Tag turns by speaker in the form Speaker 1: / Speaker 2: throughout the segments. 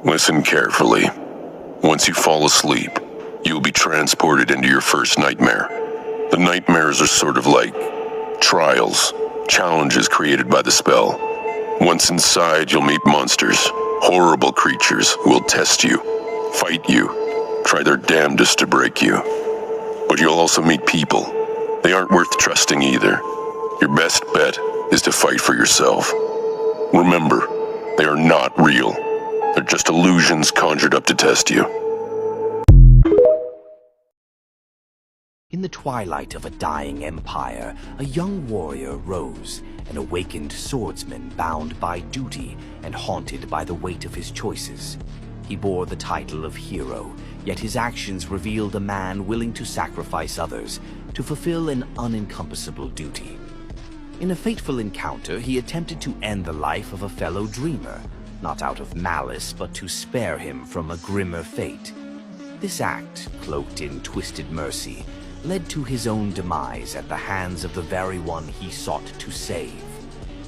Speaker 1: Listen carefully. Once you fall asleep, you'll be transported into your first nightmare. The nightmares are sort of like trials, challenges created by the spell. Once inside, you'll meet monsters, horrible creatures who will test you, fight you, try their damnedest to break you. But you'll also meet people. They aren't worth trusting either. Your best bet is to fight for yourself. Remember, they are not real. They're just illusions conjured up to test you.
Speaker 2: In the twilight of a dying empire, a young warrior rose, an awakened swordsman bound by duty and haunted by the weight of his choices. He bore the title of hero, yet his actions revealed a man willing to sacrifice others to fulfill an unencompassable duty. In a fateful encounter, he attempted to end the life of a fellow dreamer, not out of malice, but to spare him from a grimmer fate. This act, cloaked in twisted mercy, led to his own demise at the hands of the very one he sought to save.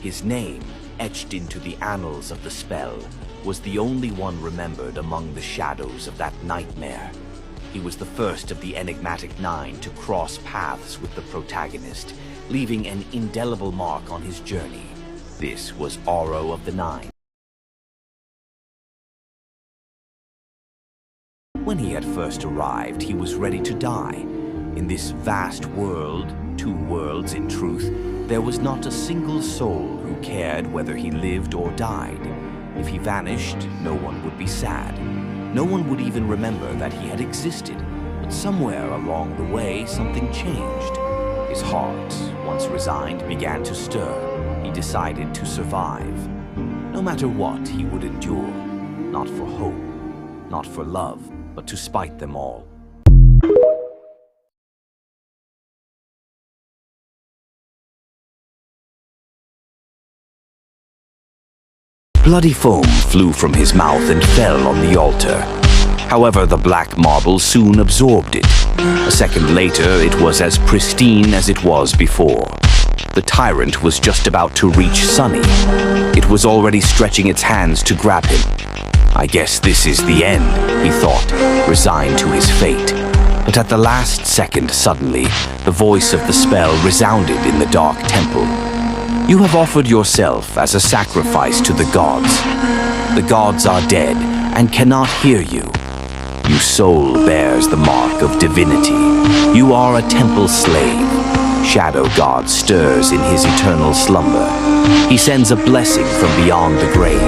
Speaker 2: His name, etched into the annals of the spell, was the only one remembered among the shadows of that nightmare. He was the first of the enigmatic 9 to cross paths with the protagonist, leaving an indelible mark on his journey. This was Oro of the 9. When he had first arrived, he was ready to die. In this vast world, 2 worlds in truth, there was not a single soul who cared whether he lived or died. If he vanished, no one would be sad. No one would even remember that he had existed. But somewhere along the way, something changed. His heart, once resigned, began to stir. He decided to survive. No matter what, he would endure. Not for hope, not for love, but to spite them all. Bloody foam flew from his mouth and fell on the altar. However, the black marble soon absorbed it. A second later, it was as pristine as it was before. The tyrant was just about to reach Sunny. It was already stretching its hands to grab him. I guess this is the end, he thought, resigned to his fate. But at the last second, suddenly, the voice of the spell resounded in the dark temple. You have offered yourself as a sacrifice to the gods. The gods are dead and cannot hear you. Your soul bears the mark of divinity. You are a temple slave. Shadow God stirs in his eternal slumber. He sends a blessing from beyond the grave.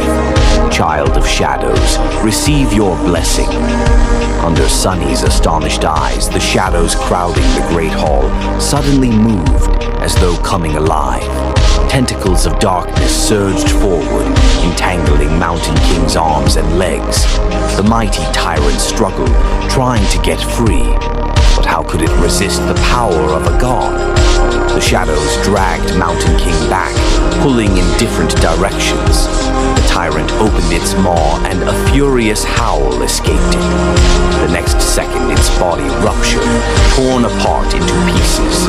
Speaker 2: Child of shadows, receive your blessing. Under Sunny's astonished eyes, the shadows crowding the great hall suddenly moved as though coming alive. Tentacles of darkness surged forward, entangling Mountain King's arms and legs. The mighty tyrant struggled, trying to get free. But how could it resist the power of a god? The shadows dragged Mountain King back, pulling in different directions. The tyrant opened its maw and a furious howl escaped it. The next second, its body ruptured, torn apart into pieces.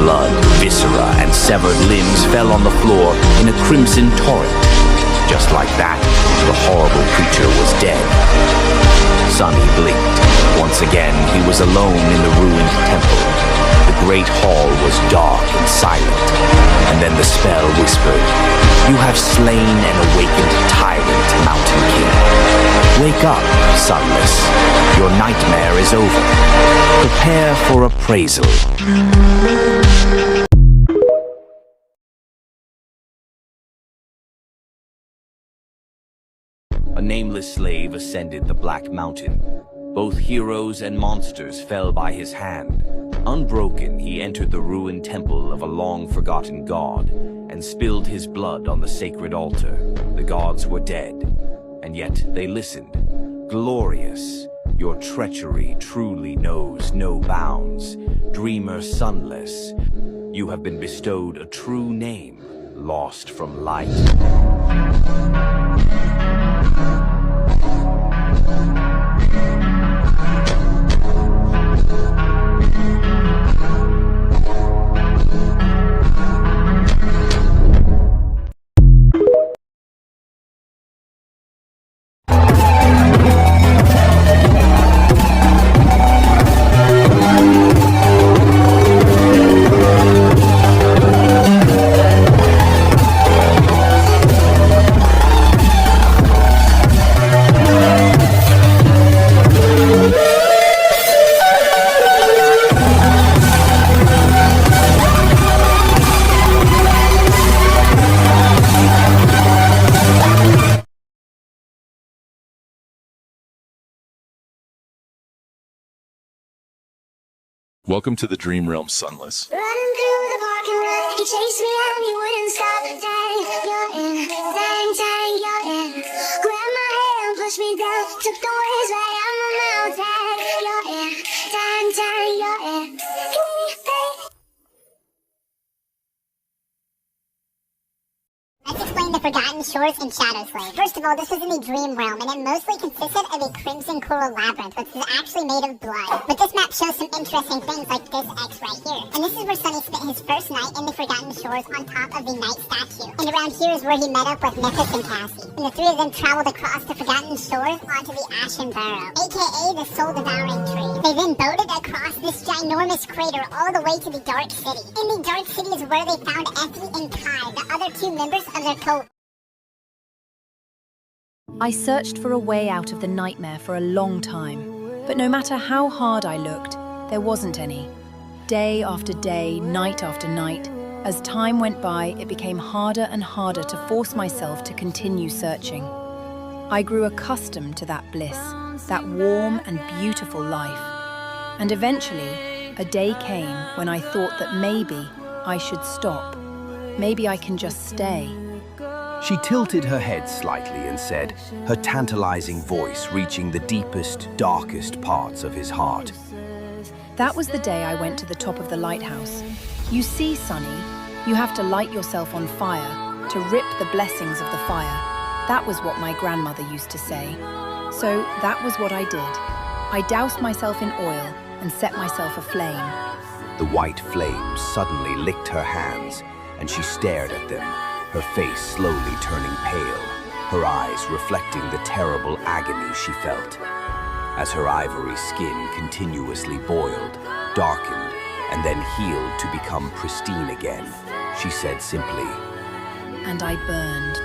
Speaker 2: Blood, viscera, and severed limbs fell on the floor in a crimson torrent. Just like that, the horrible creature was dead. Sunny blinked. Once again, he was alone in the ruined temple. The great hall was dark and silent, and then the spell whispered, "You have slain an awakened tyrant, Mountain King. Wake up, Sunless. Your nightmare is over. Prepare for appraisal." A nameless slave ascended the Black Mountain. Both heroes and monsters fell by his hand. Unbroken, he entered the ruined temple of a long-forgotten god and spilled his blood on the sacred altar. The gods were dead, and yet they listened. Glorious, your treachery truly knows no bounds. Dreamer Sunless, you have been bestowed a true name, lost from light.
Speaker 3: Welcome to the Dream Realm Sunless.
Speaker 4: Running through the parking lot, you chased me and you wouldn't stop. Dang, you're in. Dang, dang, you're in. Grab my hand, push me down. Took the waves right out my mouth. Dang, you're in. Dang, dang, you're in.
Speaker 5: Let's explain the Forgotten Shores and Shadow Slave. First of all, this was in the Dream Realm, and it mostly consisted of a crimson coral labyrinth, which is actually made of blood. But this map shows some interesting things like this X right here. And this is where Sunny spent his first night in the Forgotten Shores on top of the Knight statue. And around here is where he met up with Memphis and Cassie. And the three of them traveled across the Forgotten Shores onto the Ashen Burrow, aka the Soul Devouring Tree. They then boated across this ginormous crater all the way to the Dark City. In the Dark City is where they found Effie and Kai, the other two members of their cult.
Speaker 6: I searched for a way out of the nightmare for a long time, but no matter how hard I looked, there wasn't any. Day after day, night after night, as time went by, it became harder and harder to force myself to continue searching. I grew accustomed to that bliss, that warm and beautiful life. And eventually, a day came when I thought that maybe I should stop. Maybe I can just stay.
Speaker 2: She tilted her head slightly and said, her tantalizing voice reaching the deepest, darkest parts of his heart.
Speaker 6: That was the day I went to the top of the lighthouse. You see, Sunny, you have to light yourself on fire to rip the blessings of the fire. That was what my grandmother used to say. So that was what I did. I doused myself in oil and set myself aflame.
Speaker 2: The white flames suddenly licked her hands, and she stared at them, her face slowly turning pale, her eyes reflecting the terrible agony she felt. As her ivory skin continuously boiled, darkened, and then healed to become pristine again, she said simply,
Speaker 6: And I burned.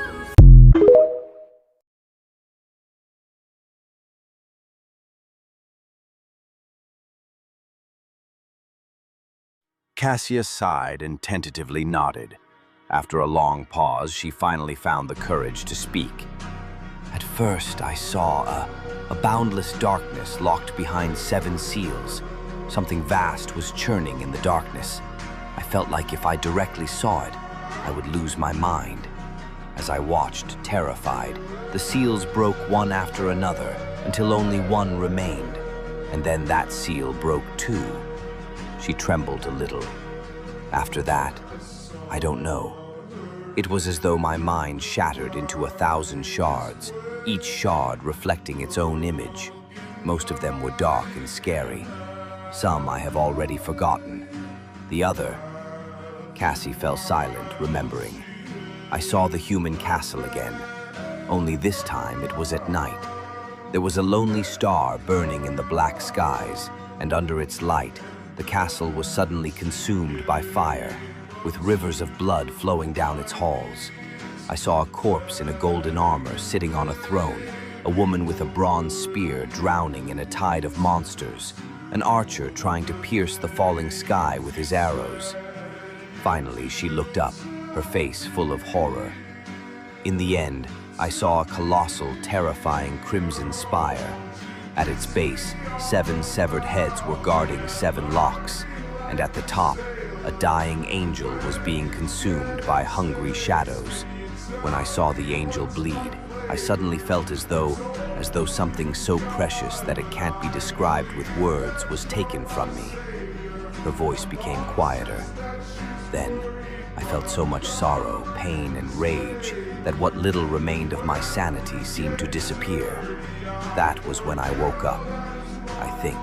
Speaker 2: Cassia sighed and tentatively nodded. After a long pause, she finally found the courage to speak. At first, I saw a boundless darkness locked behind 7 seals. Something vast was churning in the darkness. I felt like if I directly saw it, I would lose my mind. As I watched, terrified, the seals broke one after another until only one remained, and then that seal broke too. She trembled a little. After that, I don't know. It was as though my mind shattered into 1,000 shards, each shard reflecting its own image. Most of them were dark and scary. Some I have already forgotten. The other... Cassie fell silent, remembering. I saw the human castle again. Only this time it was at night. There was a lonely star burning in the black skies, and under its light, the castle was suddenly consumed by fire, with rivers of blood flowing down its halls. I saw a corpse in a golden armor sitting on a throne, a woman with a bronze spear drowning in a tide of monsters, an archer trying to pierce the falling sky with his arrows. Finally, she looked up, her face full of horror. In the end, I saw a colossal, terrifying crimson spire. At its base, 7 severed heads were guarding 7 locks, and at the top, a dying angel was being consumed by hungry shadows. When I saw the angel bleed, I suddenly felt as though something so precious that it can't be described with words was taken from me. Her voice became quieter. Then, I felt so much sorrow, pain, and rage that what little remained of my sanity seemed to disappear. That was when I woke up, I think.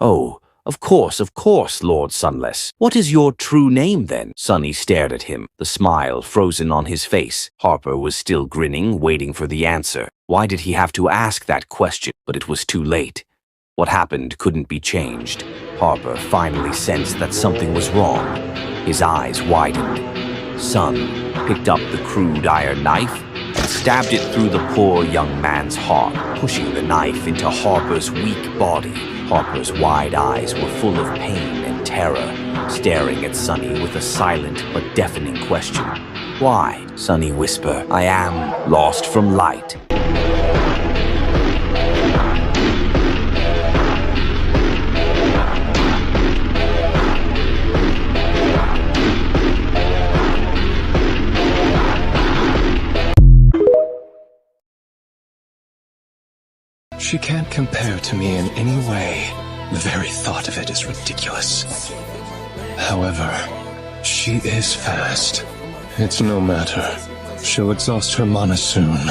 Speaker 7: Oh, of course, Lord Sunless. What is your true name, then? Sunny stared at him, the smile frozen on his face. Harper was still grinning, waiting for the answer. Why did he have to ask that question? But it was too late. What happened couldn't be changed. Harper finally sensed that something was wrong. His eyes widened. Sun picked up the crude iron knife and stabbed it through the poor young man's heart, pushing the knife into Harper's weak body. Harper's wide eyes were full of pain and terror, staring at Sunny with a silent but deafening question.
Speaker 2: Why? Sunny whisper. I am lost from light.
Speaker 8: She can't compare to me in any way. The very thought of it is ridiculous. However, she is fast. It's no matter. She'll exhaust her mana soon.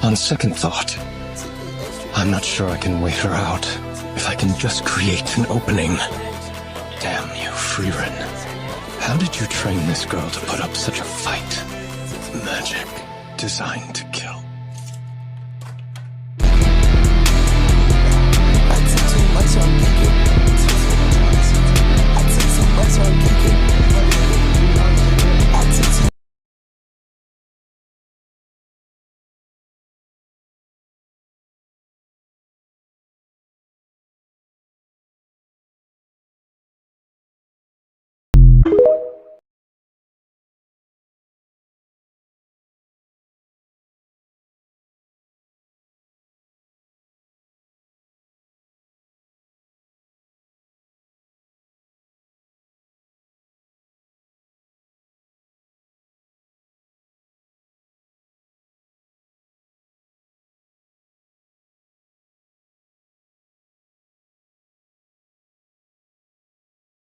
Speaker 8: On second thought, I'm not sure I can wait her out. If I can just create an opening. Damn you, Freerin. How did you train this girl to put up such a fight? Magic designed to kill.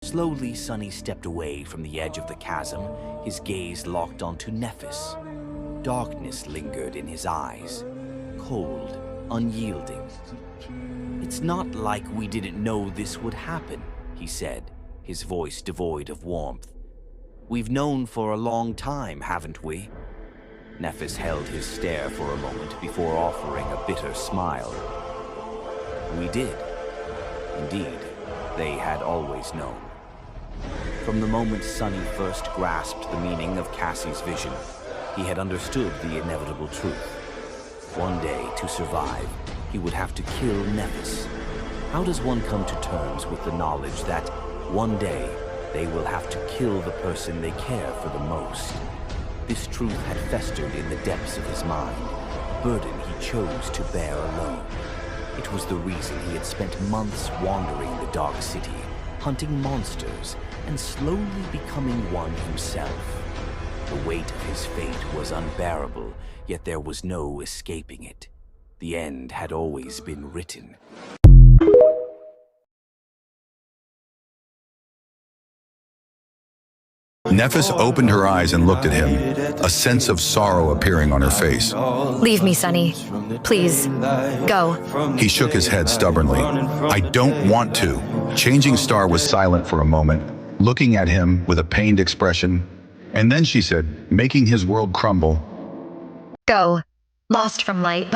Speaker 2: Slowly, Sunny stepped away from the edge of the chasm, his gaze locked onto Nephis. Darkness lingered in his eyes, cold, unyielding. It's not like we didn't know this would happen, he said, his voice devoid of warmth. We've known for a long time, haven't we? Nephis held his stare for a moment before offering a bitter smile. We did. Indeed, they had always known. From the moment Sunny first grasped the meaning of Cassie's vision, he had understood the inevitable truth. One day, to survive, he would have to kill Nephis. How does one come to terms with the knowledge that one day they will have to kill the person they care for the most? This truth had festered in the depths of his mind, a burden he chose to bear alone. It was the reason he had spent months wandering the dark city, hunting monsters, and slowly becoming one himself. The weight of his fate was unbearable, yet there was no escaping it. The end had always been written.
Speaker 9: Nephis opened her eyes and looked at him, a sense of sorrow appearing on her face.
Speaker 10: Leave me, Sunny. Please. Go.
Speaker 9: He shook his head stubbornly. I don't want to. Changing Star was silent for a moment, looking at him with a pained expression. And then she said, making his world crumble,
Speaker 10: Go. Lost from light.